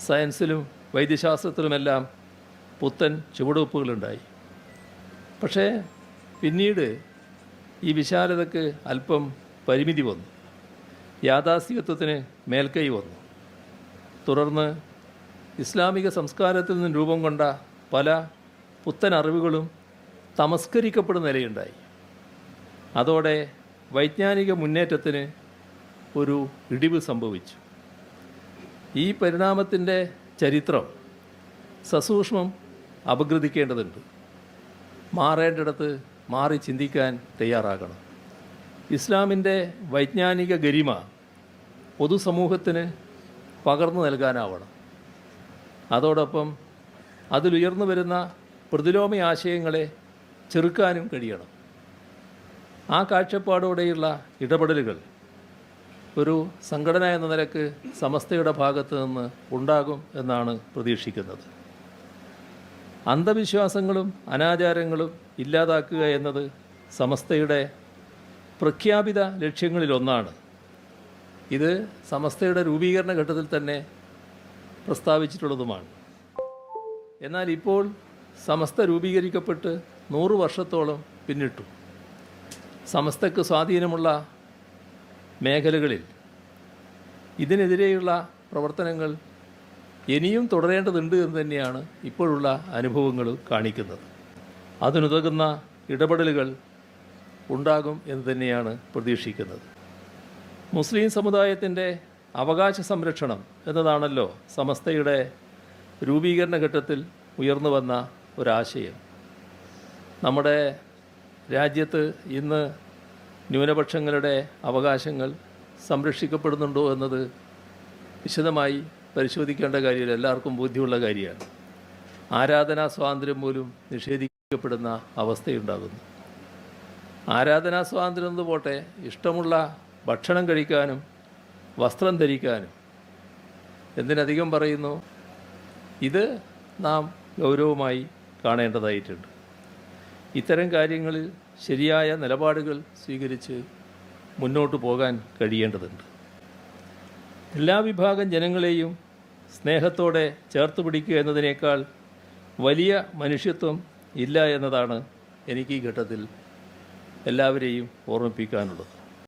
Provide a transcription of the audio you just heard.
സയൻസിലും വൈദ്യശാസ്ത്രത്തിലുമെല്ലാം പുത്തൻ ചുവടുവെപ്പുകളുണ്ടായി. പക്ഷേ പിന്നീട് ഈ വിശാലതയ്ക്ക് അല്പം പരിമിതി വന്നു. യാഥാസ്ഥികത്വത്തിന് മേൽക്കൈ വന്നു. തുടർന്ന് ഇസ്ലാമിക സംസ്കാരത്തിൽ നിന്ന് രൂപം കൊണ്ട പല പുത്തൻ അറിവുകളും തമസ്കരിക്കപ്പെടുന്ന നിലയുണ്ടായി. അതോടെ വൈജ്ഞാനിക മുന്നേറ്റത്തിന് ഒരു ഇടിവ് സംഭവിച്ചു. ഈ പരിണാമത്തിൻ്റെ ചരിത്രം സസൂക്ഷ്മം അപഗ്രഥിക്കേണ്ടതുണ്ട്. മാറേണ്ടിടത്ത് മാറി ചിന്തിക്കാൻ തയ്യാറാകണം. ഇസ്ലാമിൻ്റെ വൈജ്ഞാനിക ഗരിമ പൊതുസമൂഹത്തിന് പകർന്നു നൽകാനാവണം. അതോടൊപ്പം അതിലുയർന്നു വരുന്ന പ്രതിലോമ ആശയങ്ങളെ ചെറുക്കാനും കഴിയണം. ആ കാഴ്ചപ്പാടോടെയുള്ള ഇടപെടലുകൾ ഒരു സംഘടന എന്ന നിലക്ക് സമസ്തയുടെ ഭാഗത്ത് നിന്ന് ഉണ്ടാകും എന്നാണ് പ്രതീക്ഷിക്കുന്നത്. അന്ധവിശ്വാസങ്ങളും അനാചാരങ്ങളും ഇല്ലാതാക്കുക എന്നത് സമസ്തയുടെ പ്രഖ്യാപിത ലക്ഷ്യങ്ങളിലൊന്നാണ്. ഇത് സമസ്തയുടെ രൂപീകരണ ഘട്ടത്തിൽ തന്നെ പ്രസ്താവിച്ചിട്ടുള്ളതുമാണ്. എന്നാൽ ഇപ്പോൾ സമസ്ത രൂപീകരിക്കപ്പെട്ട് 100 വർഷത്തോളം പിന്നിട്ടു. സമസ്തയ്ക്ക് സ്വാധീനമുള്ള മേഖലകളിൽ ഇതിനെതിരെയുള്ള പ്രവർത്തനങ്ങൾ ഇനിയും തുടരേണ്ടതുണ്ട് എന്ന് തന്നെയാണ് ഇപ്പോഴുള്ള അനുഭവങ്ങൾ കാണിക്കുന്നത്. അതിനുതകുന്ന ഇടപെടലുകൾ ഉണ്ടാകും എന്ന് തന്നെയാണ് പ്രതീക്ഷിക്കുന്നത്. മുസ്ലിം സമുദായത്തിൻ്റെ അവകാശ സംരക്ഷണം എന്നതാണല്ലോ സമസ്തയുടെ രൂപീകരണ ഘട്ടത്തിൽ ഉയർന്നു വന്ന ഒരാശയം. നമ്മുടെ രാജ്യത്ത് ഇന്ന് ന്യൂനപക്ഷങ്ങളുടെ അവകാശങ്ങൾ സംരക്ഷിക്കപ്പെടുന്നുണ്ടോ എന്നത് വിശദമായി പരിശോധിക്കേണ്ട കാര്യമില്ല, എല്ലാവർക്കും ബോധ്യമുള്ള കാര്യമാണ്. ആരാധനാ സ്വാതന്ത്ര്യം പോലും നിഷേധിക്കപ്പെടുന്ന അവസ്ഥയുണ്ടാകുന്നു. ആരാധനാ സ്വാതന്ത്ര്യം എന്ന് പോട്ടെ, ഇഷ്ടമുള്ള ഭക്ഷണം കഴിക്കാനും വസ്ത്രം ധരിക്കാനും എന്തിനധികം പറയുന്നു, ഇത് നാം ഗൗരവമായി കാണേണ്ടതായിട്ടുണ്ട്. ഇത്തരം കാര്യങ്ങളിൽ ശരിയായ നിലപാടുകൾ സ്വീകരിച്ച് മുന്നോട്ട് പോകാൻ കഴിയേണ്ടതുണ്ട്. എല്ലാ വിഭാഗം ജനങ്ങളെയും സ്നേഹത്തോടെ ചേർത്ത് പിടിക്കുക എന്നതിനേക്കാൾ വലിയ മനുഷ്യത്വം ഇല്ല എന്നതാണ് എനിക്ക് ഈ ഘട്ടത്തിൽ എല്ലാവരെയും ഓർമ്മിപ്പിക്കാനുള്ളത്.